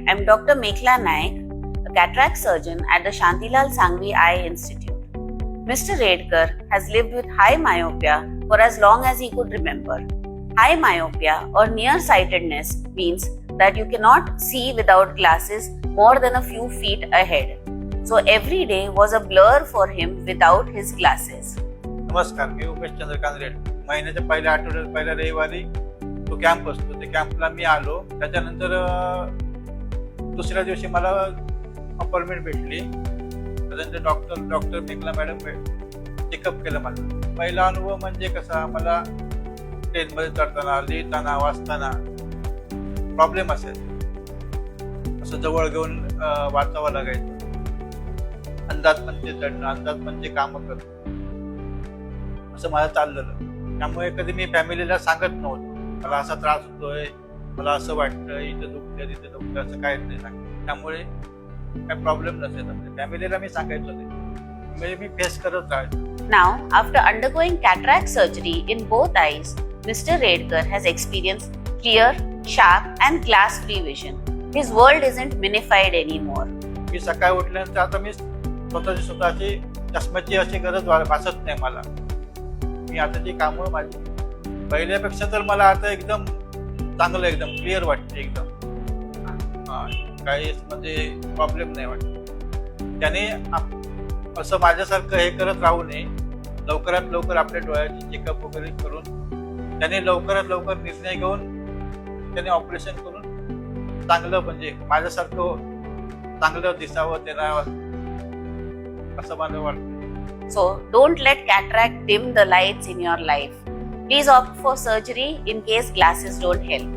I'm Dr. Mekhla Naik, a cataract surgeon at the Shantilal Sangvi Eye Institute. Mr. Redkar has lived with high myopia for as long as he could remember. High myopia or nearsightedness means that you cannot see without glasses more than a few feet ahead. So every day was a blur for him without his glasses. नमस्कार, मी Umesh Chandrakant red. महिन्याच्या पहिल्या आठवड्यात पहिल्या रविवारी तो camp असतो, त्या कॅम्पला मी आलो. त्याच्यानंतर दुसऱ्या दिवशी मला अपॉइंटमेंट भेटली. त्याच्यानंतर डॉक्टर मेखला मॅडम चेकअप केलं. मला पहिला अनुभव म्हणजे कसा, मला ट्रेनमध्ये चढताना, लिहिताना, वाचताना प्रॉब्लेम असायचा. असं जवळ घेऊन वाचावं लागायचं. अंदाज म्हणजे चढणं, अंदाज म्हणजे कामं करणं, असं मला चाललेलं. त्यामुळे कधी मी फॅमिलीला सांगत नव्हतो मला असा त्रास होतोय, मला असं वाटतं, इथं दुखतं तिथं दुखतं, असं काय नाही सांगत. त्यामुळे काय प्रॉब्लेम नसायचा. फॅमिलीला मी सांगायचो नाही, म्हणजे मी फेस करत राहायचो. Now, after undergoing cataract surgery in both eyes, Mr. Redkar has experienced clear, sharp, and glass-free vision. His world isn't minified anymore. मी सकाळी उठल्यानंतर आता मी स्वतःची चष्म्याची अशी गरज भासत नाही मला. मी आता जी कामं माझी पहिल्यापेक्षा तर मला आता एकदम चांगलं, एकदम क्लिअर वाटते. एकदम काही म्हणजे प्रॉब्लेम नाही वाटत. त्याने असं माझ्यासारखं हे करत राहू नये. लवकरात लवकर आपल्या डोळ्याची चेकअप वगैरे करून त्याने लवकरात लवकर निर्णय घेऊन त्याने ऑपरेशन करून चांगलं, म्हणजे माझ्यासारखं चांगलं दिसावं त्याला, असं मला वाटतं. So, don't let cataract dim the lights in your life. Please opt for surgery in case glasses don't help.